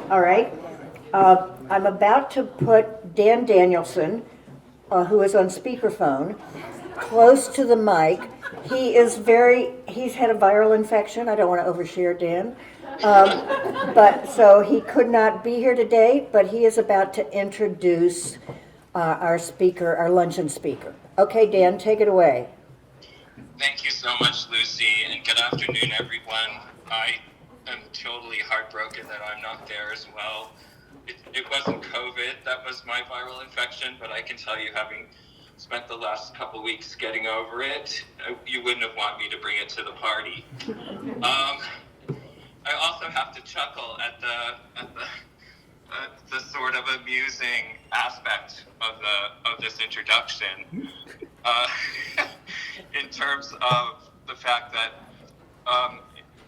All right. I'm about to put Dan Danielsen, who is on speakerphone, close to the mic. He's had a viral infection. I don't want to overshare, Dan. But so he could not be here today, but he is about to introduce our speaker, our luncheon speaker. Okay, Dan, take it away. Thank you so much, Lucy, and good afternoon, everyone. I am totally heartbroken that I'm not there as well. It wasn't COVID that was my viral infection, but I can tell you, having spent the last couple weeks getting over it, you wouldn't have wanted me to bring it to the party. I also have to chuckle at the sort of amusing aspect of this introduction. In terms of the fact that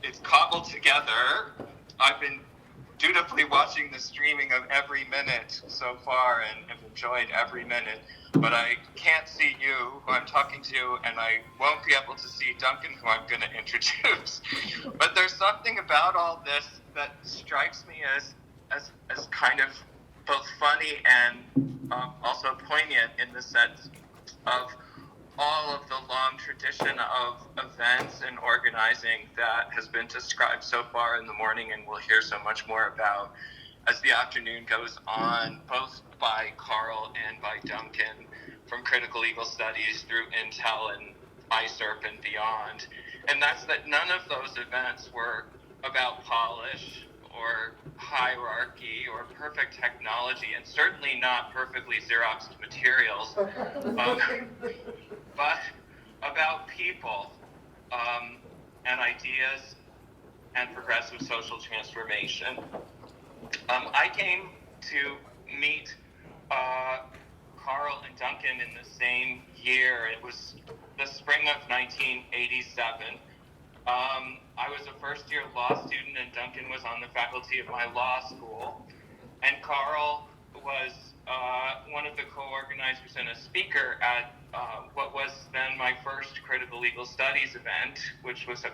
it's cobbled together. I've been dutifully watching the streaming of every minute so far and have enjoyed every minute, but I can't see you, who I'm talking to, and I won't be able to see Duncan, who I'm going to introduce. But there's something about all this that strikes me as kind of both funny and also poignant in the sense of all of the long tradition of events and organizing that has been described so far in the morning and we'll hear so much more about as the afternoon goes on, both by Karl and by Duncan, from critical legal studies through Intel and ISERP and beyond. And that's that none of those events were about polish or hierarchy or perfect technology, and certainly not perfectly Xeroxed materials, but about people and ideas and progressive social transformation. I came to meet Karl and Duncan in the same year. It was the spring of 1987. I was a first-year law student, and Duncan was on the faculty of my law school. And Karl was one of the co-organizers and a speaker at what was then my first critical legal studies event, which was a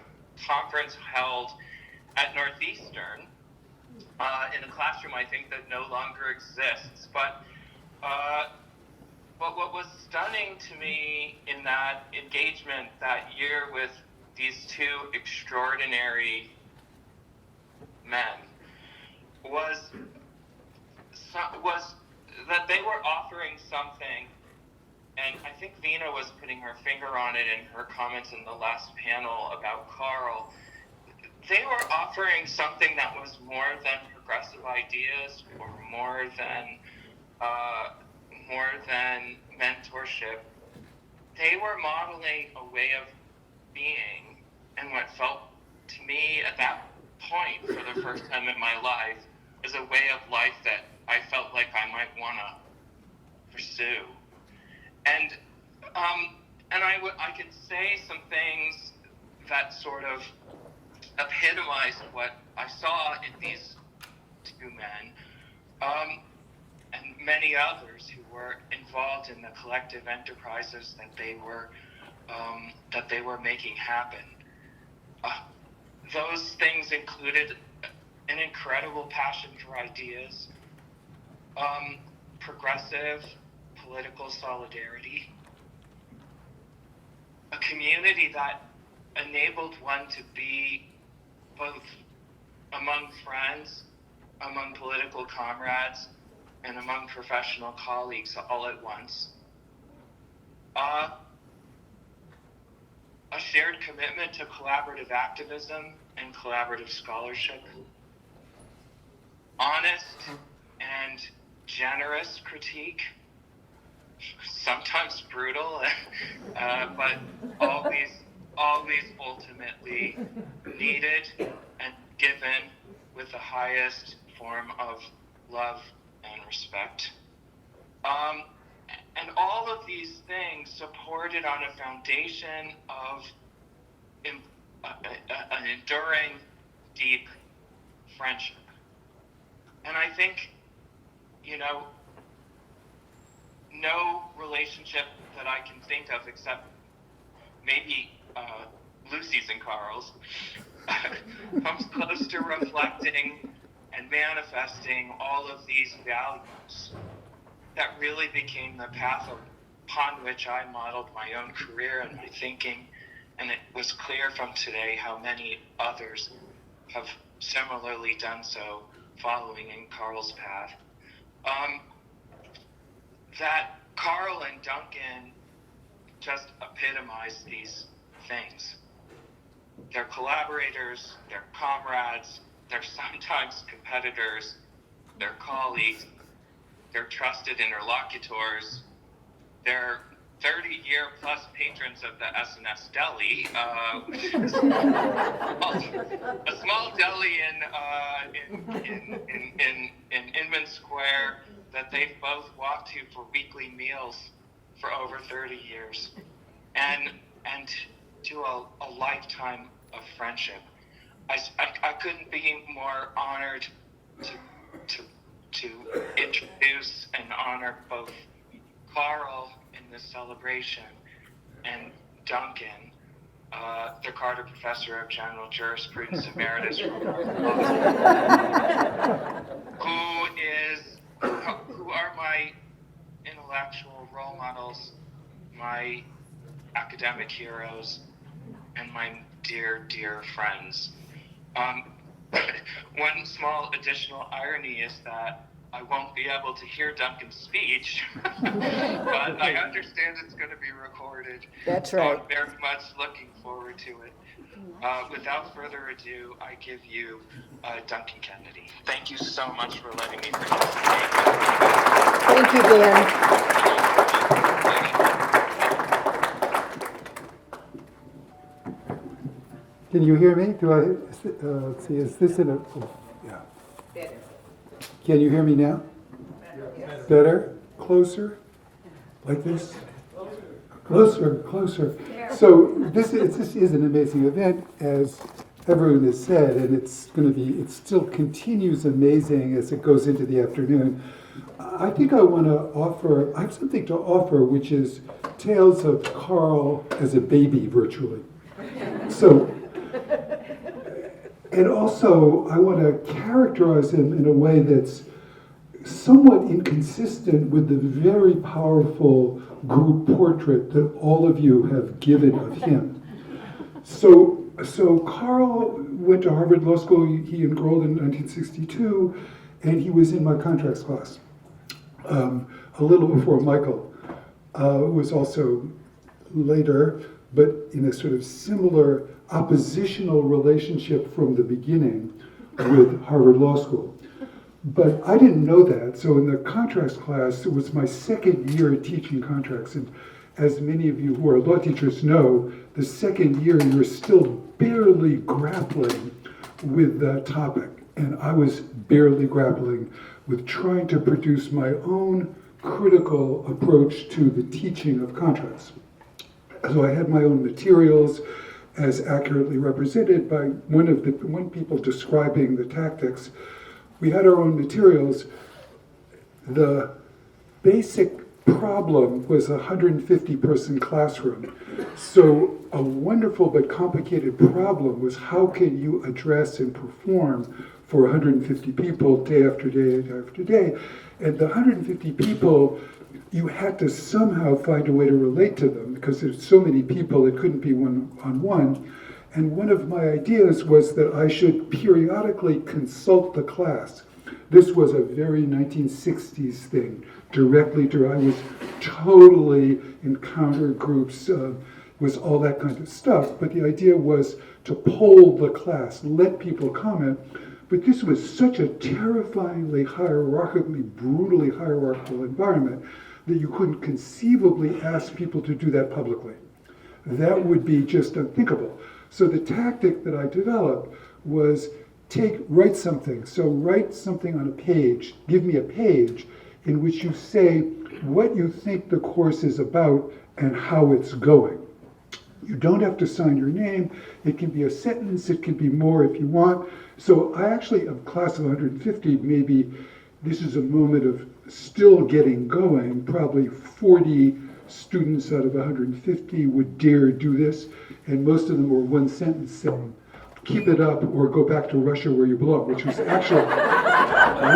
conference held at Northeastern in a classroom, I think, that no longer exists. But what was stunning to me in that engagement that year with these two extraordinary men was that they were offering something, and I think Vina was putting her finger on it in her comments in the last panel about Karl. They were offering something that was more than progressive ideas or more than mentorship. They were modeling a way of being, and what felt to me at that point for the first time in my life is a way of life that I felt like I might want to pursue. And I can say some things that sort of epitomized what I saw in these two men, and many others who were involved in the collective enterprises that they were making happen. Those things included an incredible passion for ideas, progressive political solidarity, a community that enabled one to be both among friends, among political comrades, and among professional colleagues all at once. A shared commitment to collaborative activism and collaborative scholarship. Honest and generous critique, sometimes brutal, but always ultimately needed and given with the highest form of love and respect. And all of these things supported on a foundation of an enduring, deep friendship. And I think, no relationship that I can think of except maybe Lucy's and Karl's comes close to reflecting and manifesting all of these values that really became the path upon which I modeled my own career and my thinking. And it was clear from today how many others have similarly done so, following in Karl's path. That Karl and Duncan just epitomize these things. They're collaborators, they're comrades, they're sometimes competitors, they're colleagues, they're trusted interlocutors, they're 30-year-plus patrons of the S&S Deli, which is a small deli in Inman Square that they've both walked to for weekly meals for over 30 years, and to a lifetime of friendship. I couldn't be more honored to introduce and honor both Karl in this celebration and Duncan, the Carter Professor of General Jurisprudence Emeritus, who are my intellectual role models, my academic heroes, and my dear, dear friends. One small additional irony is that I won't be able to hear Duncan's speech, but I understand it's going to be recorded. That's so right. I'm very much looking forward to it. Without further ado, I give you Duncan Kennedy. Thank you so much for letting me participate. Thank you, Dan. Can you hear me? Let's see, is this in a, yeah. Better. Can you hear me now? Yes. Better? Closer? Like this? Closer. So this is an amazing event, as everyone has said, and it still continues amazing as it goes into the afternoon. I think I have something to offer, which is tales of Karl as a baby, virtually. So, and also I want to characterize him in a way that's somewhat inconsistent with the very powerful group portrait that all of you have given of him. So Karl went to Harvard Law School. He enrolled in 1962, and he was in my contracts class a little before Michael, who was also later, but in a sort of similar oppositional relationship from the beginning with Harvard Law School. But I didn't know that, so in the contracts class, it was my second year teaching contracts, and as many of you who are law teachers know, the second year you're still barely grappling with that topic, and I was barely grappling with trying to produce my own critical approach to the teaching of contracts. So I had my own materials as accurately represented by one people describing the tactics. We had our own materials. The basic problem was a 150-person classroom. So a wonderful but complicated problem was how can you address and perform for 150 people day after day after day. And the 150 people, you had to somehow find a way to relate to them because there's so many people, it couldn't be one-on-one. And one of my ideas was that I should periodically consult the class. This was a very 1960s thing. I was totally in counter groups, was all that kind of stuff. But the idea was to poll the class, let people comment. But this was such a terrifyingly brutally hierarchical environment that you couldn't conceivably ask people to do that publicly. That would be just unthinkable. So the tactic that I developed was write something. So write something on a page, give me a page in which you say what you think the course is about and how it's going. You don't have to sign your name. It can be a sentence, it can be more if you want. So I actually, a class of 150, maybe this is a moment of still getting going. Probably 40 students out of 150 would dare do this, and most of them were one sentence saying, keep it up or go back to Russia where you belong, which was actually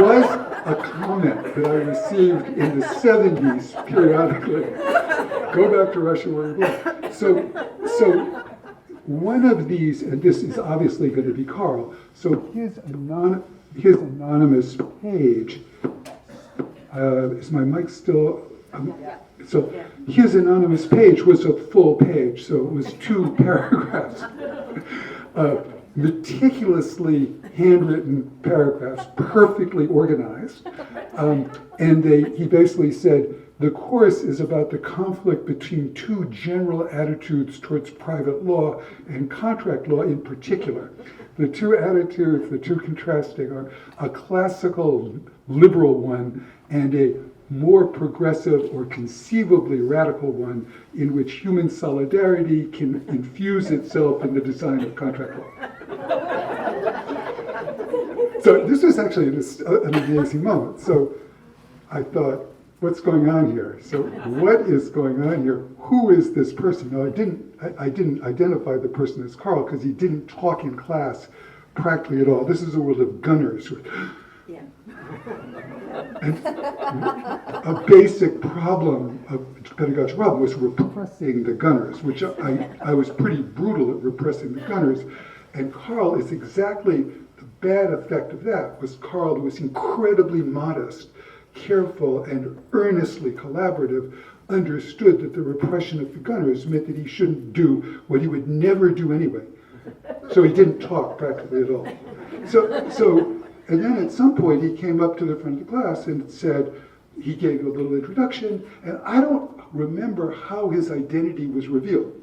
was a comment that I received in the 70s periodically. Go back to Russia where you belong. So one of these, and this is obviously going to be Karl, so his anonymous page, is my mic still? So his anonymous page was a full page, so it was 2 paragraphs. Meticulously handwritten paragraphs, perfectly organized. And he basically said, the course is about the conflict between 2 general attitudes towards private law and contract law in particular. The 2 attitudes, the 2 contrasting, are a classical liberal one and a more progressive or conceivably radical one in which human solidarity can infuse itself in the design of contract law. So this was actually an amazing moment. So I thought, what's going on here? So what is going on here? Who is this person? Now I didn't identify the person as Karl because he didn't talk in class practically at all. This is a world of gunners. Yeah. And a basic problem, a pedagogical problem, was repressing the gunners, which I was pretty brutal at repressing the gunners. And Karl is exactly the bad effect of that. Was Karl was incredibly modest, careful, and earnestly collaborative, understood that the repression of the gunners meant that he shouldn't do what he would never do anyway. So he didn't talk practically at all. And then at some point he came up to the front of the class and said, he gave a little introduction, and I don't remember how his identity was revealed.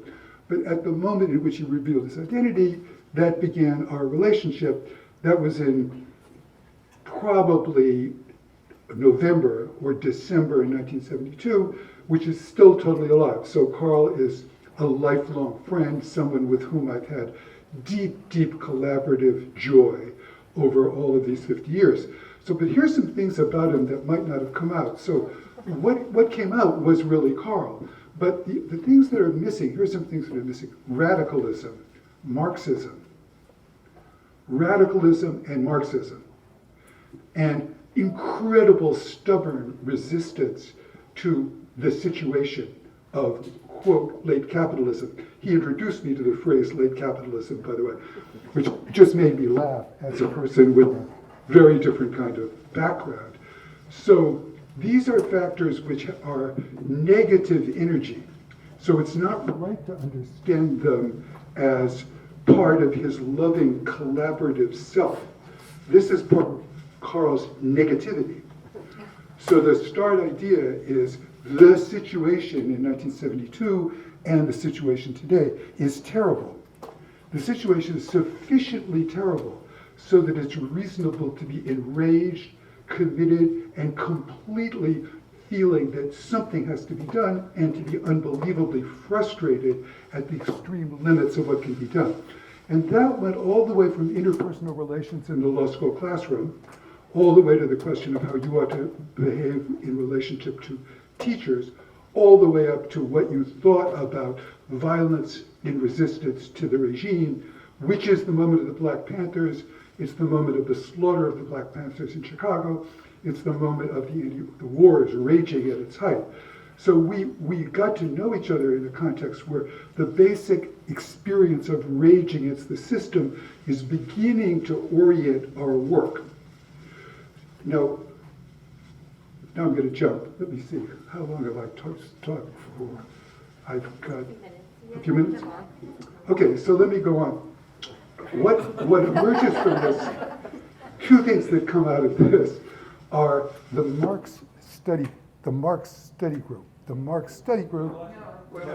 But at the moment in which he revealed his identity, that began our relationship. That was in probably November or December in 1972, which is still totally alive. So Karl is a lifelong friend, someone with whom I've had deep, deep collaborative joy over all of these 50 years. So, but here's some things about him that might not have come out. So what came out was really Karl. But the things that are missing, here's some things that are missing. Radicalism, Marxism. Radicalism and Marxism. And incredible stubborn resistance to the situation of, quote, late capitalism. He introduced me to the phrase late capitalism, by the way, which just made me laugh as a person with a very different kind of background. So these are factors which are negative energy. So it's not right to understand them as part of his loving collaborative self. This is part of Karl's negativity. So the start idea is the situation in 1972 and the situation today is terrible. The situation is sufficiently terrible so that it's reasonable to be enraged, committed, and completely feeling that something has to be done and to be unbelievably frustrated at the extreme limits of what can be done. And that went all the way from interpersonal relations in the law school classroom, all the way to the question of how you ought to behave in relationship to teachers, all the way up to what you thought about violence in resistance to the regime, which is the moment of the Black Panthers. It's the moment of the slaughter of the Black Panthers in Chicago. It's the moment of the war is raging at its height. So we got to know each other in a context where the basic experience of rage against the system is beginning to orient our work. Now I'm going to jump. Let me see. How long have I talked for? I've got a few minutes. Okay, so let me go on. What emerges from this, 2 things that come out of this are the Marx study group. The Marx study group. The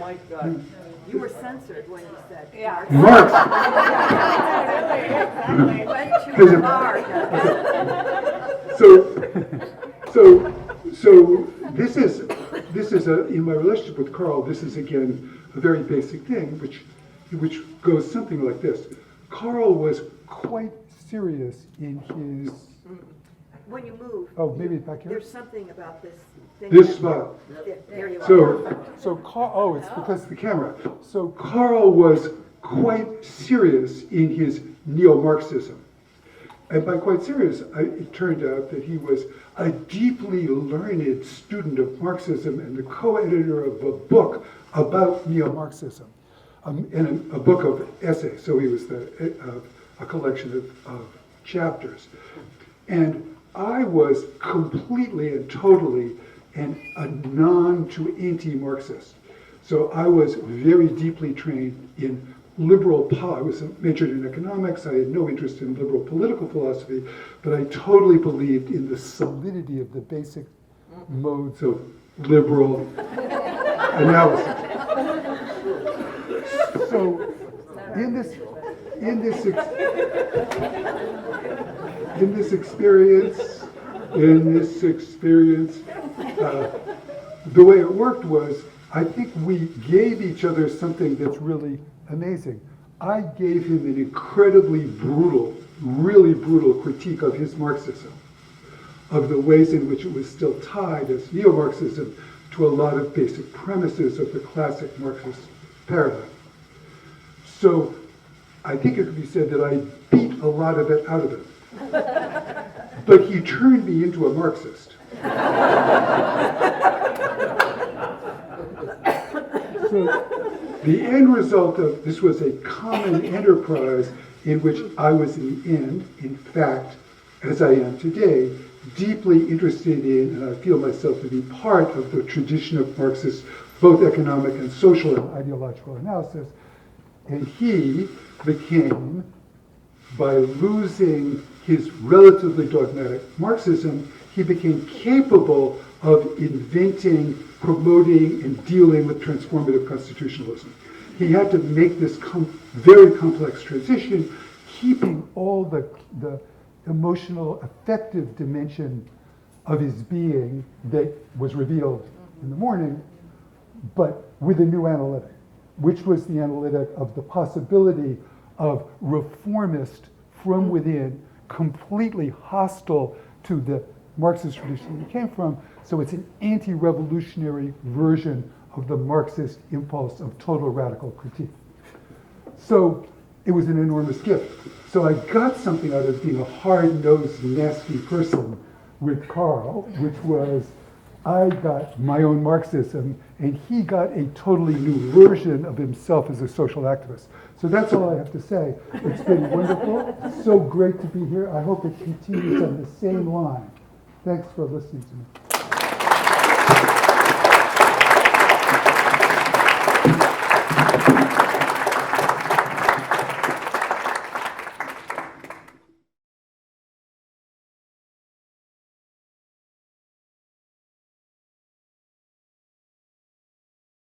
mic you were censored when you said Marx. Exactly. Went too far. So this is in my relationship with Karl. This is again a very basic thing, which goes something like this. Karl was quite serious in his. When you move. Oh, maybe back here. There's something about this thing. This spot. There you are. So Karl. Oh, it's because of the camera. So Karl was quite serious in his neo-Marxism. And by quite serious, it turned out that he was a deeply learned student of Marxism and the co-editor of a book about neo-Marxism, and a book of essays. So he was a collection of chapters. And I was completely and totally a non to anti-Marxist. So I was very deeply trained in I was majored in economics. I had no interest in liberal political philosophy, but I totally believed in the solidity of the basic modes of liberal analysis. So in this experience, the way it worked was, I think we gave each other something that's really amazing. I gave him an incredibly brutal, really brutal critique of his Marxism, of the ways in which it was still tied as neo-Marxism to a lot of basic premises of the classic Marxist paradigm. So I think it could be said that I beat a lot of it out of him. But he turned me into a Marxist. So the end result of this was a common enterprise in which I was in the end, in fact, as I am today, deeply interested in, and I feel myself to be part of the tradition of Marxist, both economic and social and ideological analysis. And he became, by losing his relatively dogmatic Marxism, he became capable of inventing, promoting, and dealing with transformative constitutionalism. He had to make this very complex transition, keeping all the emotional, affective dimension of his being that was revealed in the morning, but with a new analytic, which was the analytic of the possibility of reformist from within, completely hostile to the Marxist tradition he came from. So it's an anti-revolutionary version of the Marxist impulse of total radical critique. So it was an enormous gift. So I got something out of being a hard-nosed, nasty person with Karl, which was I got my own Marxism, and he got a totally new version of himself as a social activist. So that's all I have to say. It's been wonderful. It's so great to be here. I hope it continues on the same line. Thanks for listening to me.